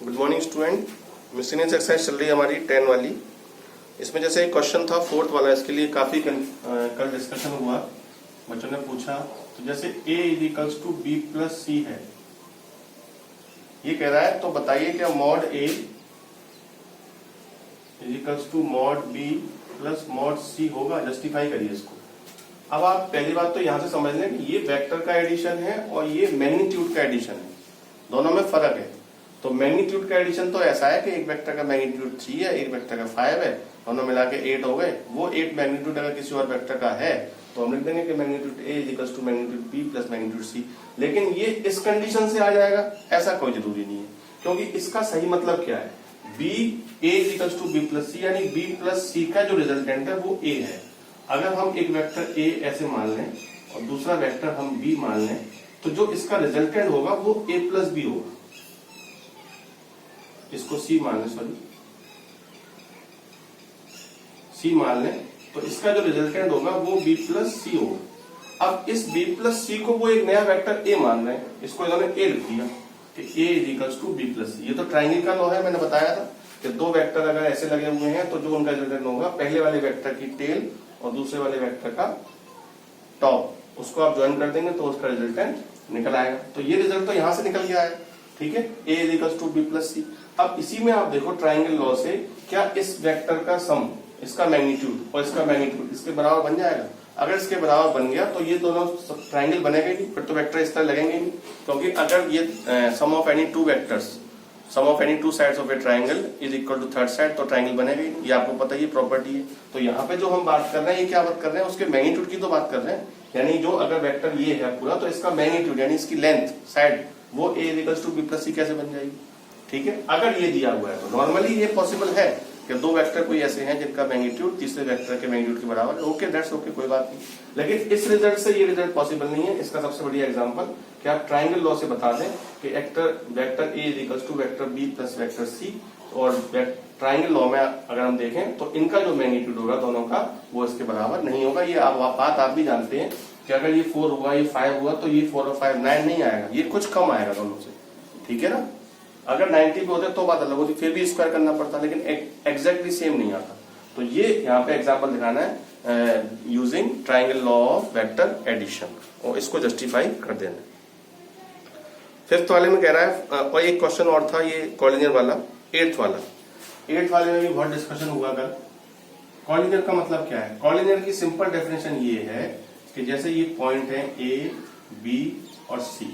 Good morning student. Miscellaneous exercise चल रही है हमारी 10 वाली। इसमें जैसे एक क्वेश्चन था 4th वाला, इसके लिए काफी कल डिस्कशन हुआ, बच्चों ने पूछा। तो जैसे a is to B plus C है, ये कह रहा है, तो बताइए क्या mod a is to mod b plus mod c होगा? जस्टिफाई करिए इसको। अब आप पहली बात तो यहां से समझ लें कि ये वेक्टर का एडिशन है और ये मैग्नीट्यूड का एडिशन है, दोनों में फर्क है। तो मैग्नीट्यूड का एडिशन तो ऐसा है कि एक वेक्टर का मैग्नीट्यूड 3 है, एक वेक्टर का 5 है, दोनों मिला के 8 हो गए। वो 8 मैग्नीट्यूड अगर किसी और वेक्टर का है तो हम लिख देंगे कि magnitude a is to magnitude b plus magnitude c। लेकिन ये इस कंडीशन से आ जाएगा ऐसा कोई जरूरी नहीं है, क्योंकि इसका सही मतलब क्या है, b a is to b plus c, यानी b प्लस c का जो रिजल्टेंट है वो a है। अगर हम एक वेक्टर a ऐसे मान लें और दूसरा वेक्टर हम b मान लें, तो जो इसका रिजल्टेंट होगा वो a प्लस b होगा। इसको c मान लें, सॉरी c मान लें, तो इसका जो रिजल्टेंट होगा वो b प्लस c होगा। अब इस b प्लस c को वो एक नया वेक्टर a मान रहे हैं, इसको इन्होंने a लिख दिया कि a is to b plus c। ये तो ट्राइंगल का लॉ है, मैंने बताया था कि दो वेक्टर अगर ऐसे लगे हुए हैं तो जो उनका रिजल्टेंट होगा, पहले वाले वेक्टर की टेल और दूसरे वाले वेक्टर का टॉप, उसको आप ज्वाइन कर देंगे तो उसका रिजल्टेंट निकल आएगा। तो ये रिजल्ट तो यहां से निकल गया है, ठीक है, a is to b plus c। अब इसी में आप देखो ट्राइंगल लॉ से, क्या इस वेक्टर का सम, इसका मैग्नीट्यूड और इसका मैग्नीट्यूड इसके बराबर बन जाएगा? अगर इसके बराबर बन गया तो ये दोनों ट्राइंगल बनेगा ही, फिर तो वेक्टर इस तरह लगेंगे नहीं। क्योंकि अगर ये sum of any two vectors, sum of any two sides of a triangle is equal to third side, तो ट्राइंगल बनेगा ही। ये आपको पता ही प्रॉपर्टी है। तो यहाँ पे जो हम बात कर रहे हैं, ये क्या बात कर रहे हैं, उसके मैग्नीट्यूड की तो बात कर रहे हैं। यानी जो अगर वेक्टर ये है पूरा, तो इसका मैग्नीट्यूड यानी इसकी लेंथ साइड वो a equal to b plus c कैसे बन जाएगी, ठीक है। अगर ये दिया हुआ है तो नॉर्मली ये पॉसिबल है कि दो वेक्टर कोई ऐसे हैं जिनका मैग्नीट्यूड तीसरे वेक्टर के मैग्नीट्यूड के बराबर है। ओके, दैट्स ओके, कोई बात नहीं। लेकिन इस रिजल्ट से ये रिजल्ट पॉसिबल नहीं है। इसका सबसे बढ़िया एग्जांपल कि आप ट्राइंगल लॉ से बता दें कि vector a equal to vector b plus vector c, और ट्राइंगल लॉ में अगर हम देखें तो इनका जो मैग्नीट्यूड होगा दोनों का, वो इसके बराबर नहीं होगा। ये बात आप भी जानते हैं कि अगर ये 4 हुआ, ये 5 हुआ, तो ये 4 और 5 9 नहीं आएगा, ये कुछ कम आएगा दोनों से, ठीक है ना। अगर 90 पे होते तो बात अलग होती, फिर भी स्क्वायर करना पड़ता, लेकिन एग्जैक्टली सेम नहीं आता। तो ये यहाँ पे एग्जांपल दिखाना है using triangle law of vector addition, और इसको जस्टिफाई कर देना। 5th वाले में कह रहा है, और एक क्वेश्चन और था ये कॉलिनियर वाला, 8th वाला। 8th वाले में भी बहुत डिस्कशन हुआ कल। कॉलिनियर का मतलब क्या है? कॉलिनियर की सिंपल डेफिनेशन ये है कि जैसे ये पॉइंट है A, B और C,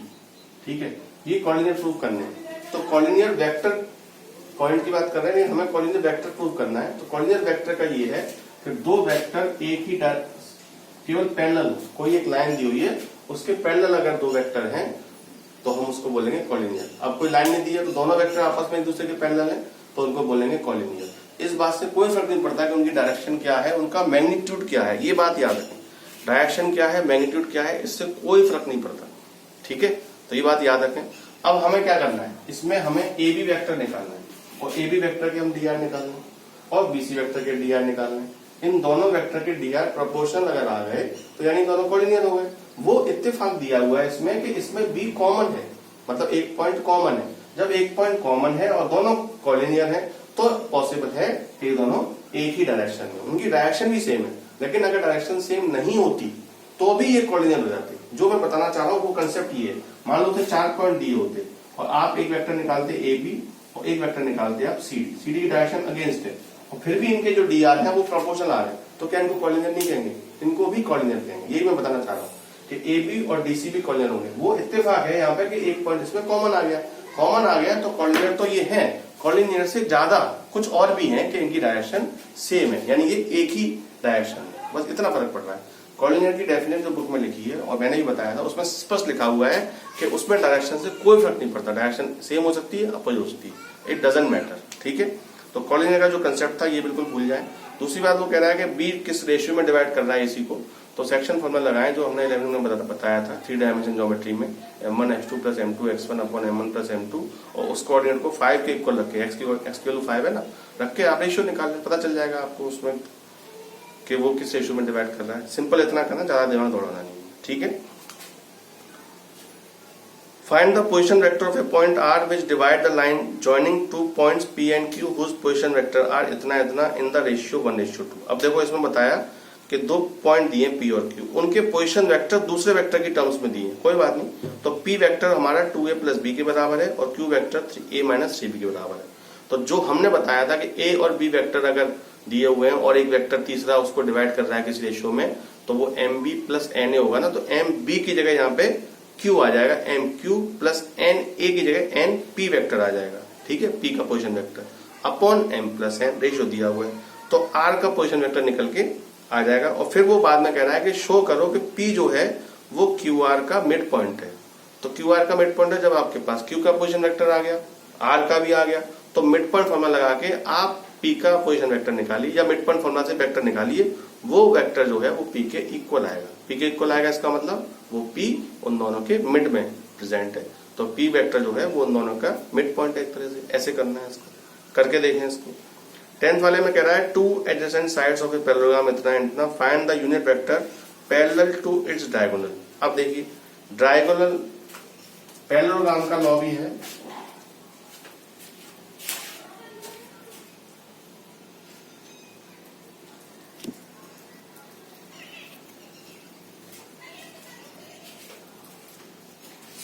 ठीक है, ये कॉलिनियर प्रूव करने हैं। तो कॉलिनियर वेक्टर पॉइंट की बात कर रहे हैं, हमें कॉलिनियर वेक्टर प्रूव करना है। तो कॉलिनियर वेक्टर का ये है कि दो वेक्टर एक ही केवल पैरेलल, कोई एक लाइन दी हुई है, उसके पैरेलल अगर दो वेक्टर हैं तो हम उसको बोलेंगे कॉलिनियर। अब कोई लाइन नहीं दी है तो दोनों वेक्टर आपस में एक दूसरे के पैरेलल है, तो उनको बोलेंगे कॉलिनियर। इस बात से कोई फर्क नहीं पड़ता कि उनकी डायरेक्शन क्या है, उनका मैग्नीट्यूड क्या है, ये बात याद रखें। डायरेक्शन क्या है, मैग्नीट्यूड क्या है, इससे कोई फर्क नहीं पड़ता, ठीक है। तो ये बात याद रखें। अब हमें क्या करना है, इसमें हमें ए बी वेक्टर निकालना है, और ए बी वेक्टर के हम डीआर निकालना है, और बीसी वेक्टर के डीआर निकालना है। इन दोनों वेक्टर के डीआर प्रोपोर्शनल अगर आ गए तो यानी दोनों कॉलिनियर हो गए। वो इत्तेफाक दिया हुआ है इसमें कि इसमें बी कॉमन है, मतलब एक पॉइंट कॉमन है। जब एक पॉइंट कॉमन है और दोनों कॉलिनियर है तो पॉसिबल है कि दोनों एक ही डायरेक्शन में, उनकी डायरेक्शन भी सेम है। लेकिन अगर डायरेक्शन सेम नहीं होती तो भी ये कॉलिनियर हो जाते। जो मैं बताना चाह रहा हूँ वो कंसेप्ट ये है, मान लो थे 4 पॉइंट दिए होते और आप एक वेक्टर निकालते ए बी और एक वेक्टर निकालते आप सी डी। सी डी की डायरेक्शन अगेंस्ट है और फिर भी इनके जो डी आर है वो प्रोपोर्शनल आ रहे हैं, तो क्या इनको कॉलिनियर नहीं कहेंगे? इनको भी कॉलिनियर कहेंगे। यही मैं बताना चाह रहा हूँ कि ए बी और डी सी भी कॉलिनियर होंगे। वो इत्तेफाक है यहाँ पे कि एक पॉइंट इसमें कॉमन आ गया, कॉमन आ गया तो कॉलिनियर तो ये है। कॉलिनियर से ज्यादा कुछ और भी है कि इनकी डायरेक्शन सेम है, यानी ये एक ही डायरेक्शन है, बस इतना फर्क पड़ रहा है। कॉलिनियर की डेफिनेशन जो बुक में लिखी है और मैंने भी बताया था, उसमें स्पष्ट लिखा हुआ है कि उसमें डायरेक्शन से कोई फर्क नहीं पड़ता, डायरेक्शन सेम हो सकती है, अपोजिट हो सकती है, इट डजंट मैटर, ठीक है। तो कॉलिनियर का जो कंसेप्ट था ये बिल्कुल भूल जाए। दूसरी बात वो कह रहा है कि बी किस रेशियो में डिवाइड कर रहा है इसी को, तो सेक्शन फॉर्मूला लगाएं जो हमने 11 में बताया था 3 डायमेंशन ज्योमेट्री में, m1 x2 plus m2 x1 upon m1 plus m2, और उस कोऑर्डिनेट को 5 के इक्वल रखे, x की वैल्यू 5 है ना, रख के आप रेशियो निकाल लें, पता चल जाएगा आपको उसमें कि वो किस रेशियो में डिवाइड कर रहा है। सिंपल इतना करना, ज्यादा दिमाग दौड़ाना नहीं, ठीक है। Find the position vector of a point R which divide the line joining two points P and Q whose position vector are इतना इतना in the ratio 1:2। अब देखो इसमें बताया कि दो पॉइंट दिए P और Q, उनके पोजीशन वेक्टर दूसरे वेक्टर की टर्म्स में दिए, कोई बात नहीं। तो P वेक्टर हमारा 2a + b के बराबर है और Q वेक्टर 3a - 3b के बराबर है। तो जो हमने बताया था कि a और b वेक्टर अगर दिए हुए हैं और एक वेक्टर तीसरा उसको डिवाइड कर रहा है किसी रेशियो में, तो वो mb + na होगा ना। तो mb की जगह यहाँ पे Q आ जाएगा, mq + na की जगह np वेक्टर आ जाएगा, ठीक है। P का position vector upon m + n ratio दिया हुआ है, तो R का पोजीशन वेक्टर निकल के आ जाएगा। और फिर वो बाद में कह रहा है कि शो करो कि P जो है वो QR का मिड पॉइंट है। तो QR का मिड पॉइंट है, जब आपके पास Q का पोजीशन वेक्टर आ गया, R का भी आ गया, तो मिड पॉइंट फॉर्मूला लगा के आप P का पोजीशन वेक्टर निकालिए या मिड पॉइंट फॉर्मूला से वेक्टर निकालिए, वो वेक्टर जो है वो P के इक्वल आएगा। P के इक्वल आएगा, इसका मतलब वो P उन दोनों के मिड में प्रेजेंट है। तो P वेक्टर जो है वो उन दोनों का मिड पॉइंट है। एक तरह से ऐसे करना है, इसको करके देखें। इसको 10th वाले में कह रहा है 2 adjacent sides of a parallelogram इतना इतना, find the unit vector parallel to its diagonal. अब देखिए डायगोनल पैरेललोग्राम का लॉ भी है,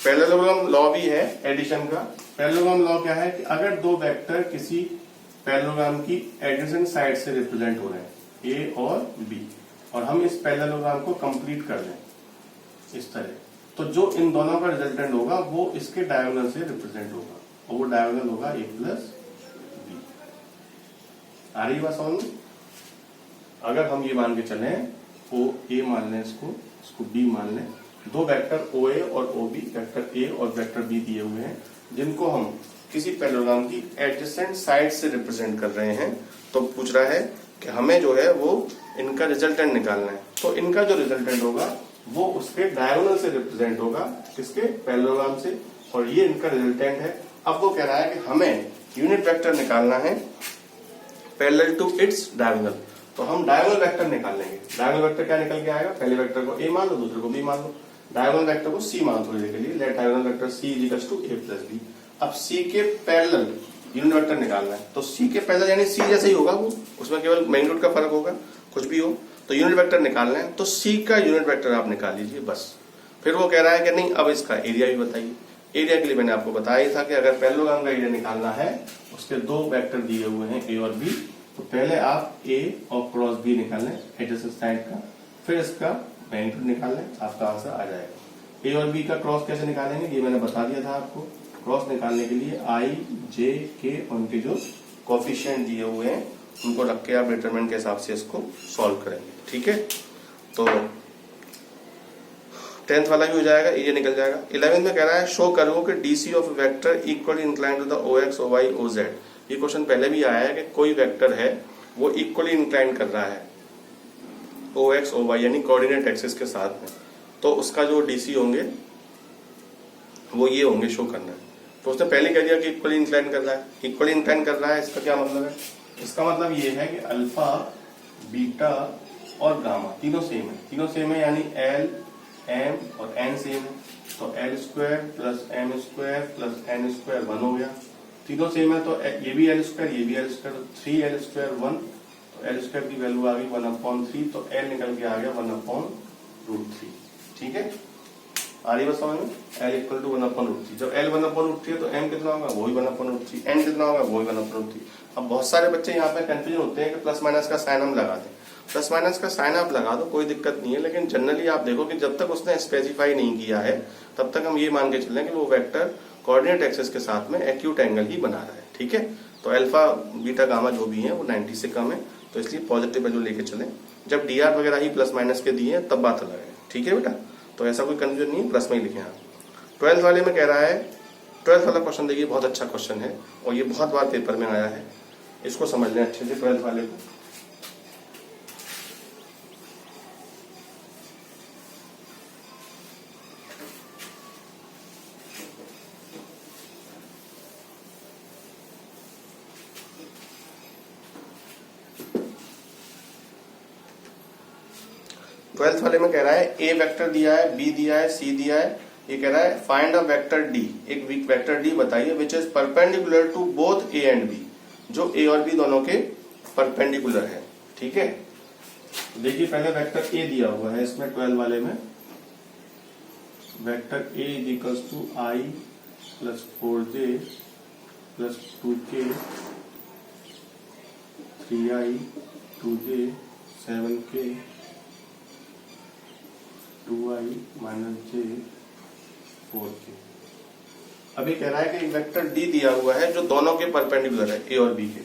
पैरेललोग्राम लॉ भी है एडिशन का। पैरेललोग्राम लॉ क्या है कि अगर दो वेक्टर किसी पैरेललोग्राम की एडजेसेंट साइड से रिप्रेजेंट हो रहे हैं, ए और बी, और हम इस पैरेललोग्राम को कंप्लीट कर लें इस तरह, तो जो इन दोनों का रिजल्टेंट होगा वो इसके डायगोनल से रिप्रेजेंट होगा, और वो डायगोनल होगा a + b। आ रही बात समझ में? अगर हम ये मान के चले ओ ए मान लें, इसको बी मान लें, दो वेक्टर ओ ए और ओ बी, वेक्टर ए और वेक्टर बी दिए हुए हैं, जिनको हम किसी पैरेललोग्राम की एडजेसेंट साइड से रिप्रेजेंट कर रहे हैं। तो पूछ रहा है कि हमें जो है वो इनका रिजल्टेंट निकालना है। तो इनका जो रिजल्टेंट होगा वो उसके डायगोनल से रिप्रेजेंट होगा, किसके? पैरेललोग्राम से, और ये इनका रिजल्टेंट है। अब वो कह रहा है कि हमें यूनिट वेक्टर निकालना है पैरेलल टू इट्स डायगोनल। तो हम डायगोनल वेक्टर निकाल लेंगे। डायगोनल वेक्टर क्या निकल के आएगा? पहले वेक्टर को a मान लो, दूसरे को b मान लो, डायगोनल वेक्टर को c मान थोड़ी देर के लिए। Let diagonal vector c = a + b। अब c के पैरेलल यूनिट वेक्टर निकालना है, तो c के पैरेलल यानी c जैसे ही होगा वो, उसमें केवल मैग्नीट्यूड का फर्क होगा, कुछ भी हो। तो यूनिट वेक्टर निकालना है, तो c का यूनिट वेक्टर आप निकाल लीजिए बस। फिर वो कह रहा है कि नहीं, अब इसका एरिया भी बताइए। एरिया के लिए मैंने आपको बताया था कि अगर पैरेललोग्राम का एरिया निकालना है, उसके दो वेक्टर दिए हुए हैं a और b, तो पहले आप a और क्रॉस b निकाल लें एडजेसेंट साइड का, फिर इसका मैग्नीट्यूड निकाल लें, आपका आंसर आ जाएगा। a और b का क्रॉस कैसे निकालेंगे ये मैंने बता दिया था आपको। क्रॉस निकालने के लिए i, j, k उनके जो कोफिशिएंट दिए हुए हैं उनको रख के आप डिटरमिनेंट के हिसाब से इसको सॉल्व करेंगे, ठीक है। तो 10th वाला भी हो जाएगा, ये निकल जाएगा। 11th में कह रहा है शो करो कि DC of vector equally inclined to the OX, OY, OZ। ये क्वेश्चन पहले भी आया है कि कोई वेक्टर है वो इक्वली इंक्लाइंड कर रहा है OX, OY यानी कोऑर्डिनेट एक्सिस के साथ में, तो उसका जो डीसी होंगे वो ये होंगे, शो करना है। तो उसने पहले कह दिया कि इक्वली इंक्लाइन कर रहा है। इक्वली इंक्लाइन कर रहा है, इसका क्या मतलब है? इसका मतलब ये है कि अल्फा, बीटा और गामा तीनों सेम है। तीनों सेम है यानी L, M और N सेम है, तो L² + M² + N² 1 हो गया। तीनों सेम है तो ये भी L², ये भी L², तो 3L² 1, तो L² की वैल्यू आ गई 1/3, तो L निकल के आ गया 1/√3, ठीक है। आ रही बात समझ में? L = 1/√3। जब L 1/√3 है तो M कितना होगा? वो ही 1/√3। N कितना होगा? वो ही 1/√3। अब बहुत सारे बच्चे यहाँ पे कंफ्यूजन होते हैं कि प्लस माइनस का साइन हम लगा दें। प्लस माइनस का साइन आप लगा दो, कोई दिक्कत नहीं है, लेकिन जनरली आप देखो कि जब तक उसने स्पेसिफाई नहीं किया है तब तक हम ये मान के चलें कि वो वेक्टर कोऑर्डिनेट एक्सिस के साथ में एक्यूट एंगल ही बना रहा है, ठीक है। तो अल्फा, बीटा, गामा जो भी है वो 90 से कम है, तो इसलिए पॉजिटिव वैल्यू लेके चलें। जब DR वगैरह ही प्लस माइनस के दिए हैं तब बात अलग है, ठीक है बेटा। तो ऐसा कोई कंफ्यूजन नहीं है, प्लस में ही लिखे आप। 12th वाले में कह रहा है, 12th वाला क्वेश्चन देखिए बहुत अच्छा क्वेश्चन है और ये बहुत बार पेपर में आया है, इसको समझ लें अच्छे से 12th वाले को। ट्वेल्थ वाले में कह रहा है A वेक्टर दिया है, B दिया है, C दिया है, ये कह रहा है फाइंड अ वेक्टर डी, एक वेक्टर डी बताइए which is perpendicular to both A and B, जो ए और बी दोनों के परपेंडिकुलर है। ठीक है, देखिए पहले वेक्टर ए दिया हुआ है इसमें 12 वाले में, vector A is equals to i plus 4j plus 2k 3i 2j 7k 2i minus j 4k। अब ये कह रहा है कि एक वेक्टर डी दिया हुआ है जो दोनों के परपेंडिकुलर है, ए और बी के।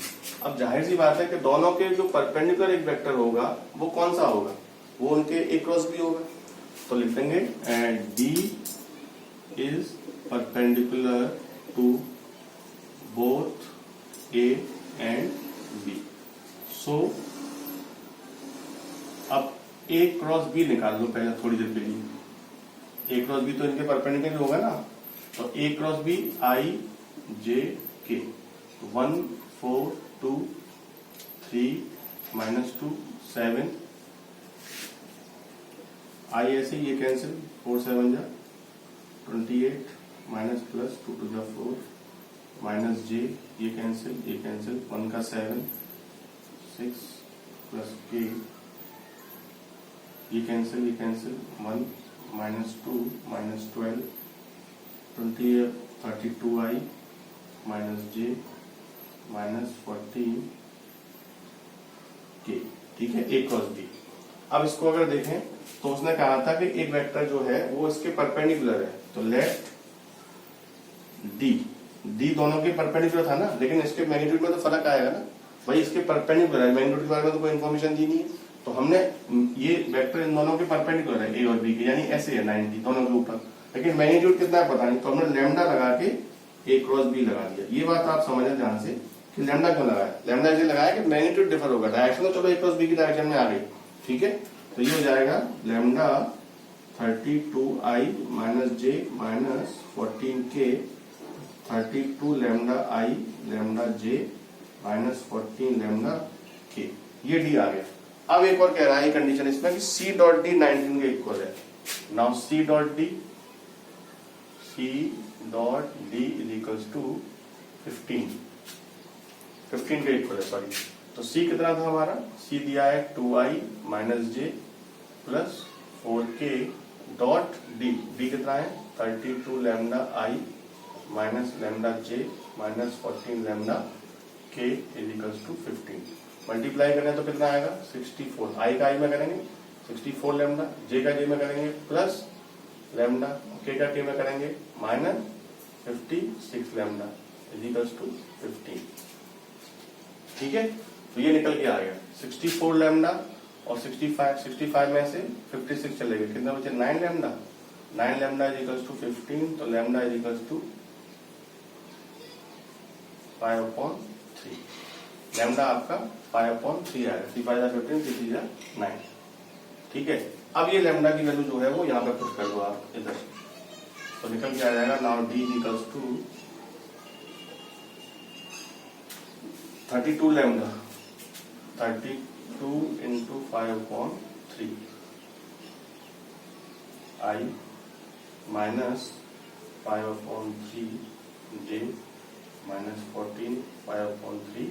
अब जाहिर सी बात है कि दोनों के जो परपेंडिकुलर एक वेक्टर होगा वो कौन सा होगा, वो उनके ए क्रॉस बी होगा। तो लिखेंगे and D is perpendicular to both A and B. So अब ए क्रॉस बी निकाल लो पहले थोड़ी देर के लिए। ए क्रॉस बी तो इनके परपेंडिकुलर होगा ना, तो ए क्रॉस बी आई जे के 1 4 2 3 माइनस 2 7 आई ऐसे ये कैंसिल 4 7 जा 28 माइनस प्लस 2 टू जा 4 माइनस जे ये कैंसिल 1 का 7 6 प्लस के ये cancel 1 minus 2 minus 12 32i minus J minus 14 K. ठीक है, ए क्रॉस बी। अब इसको अगर देखें तो उसने कहा था कि एक वेक्टर जो है वो इसके परपेंडिकुलर है, तो लेट डी दोनों के परपेंडिकुलर था ना, लेकिन इसके मैग्नीट्यूड में तो फर्क आएगा ना भाई, इसके परपेंडिकुलर है, मैग्नीट्यूड के बारे में तो कोई इन्फॉर्मेशन दी नहीं है। तो हमने ये वेक्टर इन दोनों के परपेंडिकुलर है, ए और बी के, यानी ऐसे है 90 दोनों के ऊपर, लेकिन मैग्नीट्यूड कितना है पता नहीं, तो हमने लैम्डा लगा के ए क्रॉस बी लगा दिया। ये बात आप समझें ध्यान से कि लैम्डा क्यों लगाया। लैम्डा इसलिए लगाया कि मैग्नीट्यूड डिफर होगा, डायरेक्शन तो चलो ए क्रॉस बी की डायरेक्शन में आ गई। ठीक है, तो ये हो जाएगा lambda 32i minus J minus 14k 32 lambda आई लैम्डा जे माइनस 14 लैम्डा के। ये डी आ गया। अब एक और कह रहा है कंडीशन इसमें कि सी डॉट डी 19 के इक्वल है। Now C dot D is equals to 15 के इक्वल है, सॉरी। तो सी कितना था हमारा, सी दिया है 2i माइनस जे प्लस 4k डॉट डी कितना है 32 लैम्डा आई माइनस लैम्डा जे माइनस 14 लैम्डा के इज इक्वल्स टू 15। मल्टीप्लाई करें तो कितना आएगा 64, आई का आई में करेंगे 64 लैम्डा, जे का जे में करेंगे प्लस लैम्डा, के का के में करेंगे minus 56 lambda is equals to 15। ठीक है, तो ये निकल के आ गया 64 लैम्डा और 65 में से 56 चलेगा, कितना बचे 9 lambda, 9 lambda is equals to 15, तो lambda is equals to 5/3। Lambda आपका 5/3 आएगा, 3 5 15 3 9। ठीक है, अब ये लैम्डा की वैल्यू जो है वो यहाँ पे पुट कर दो आप इधर, तो निकल के आ जाएगा now D equals to 32 lambda 32 into 5/3 i minus 5/3 j minus 14 5/3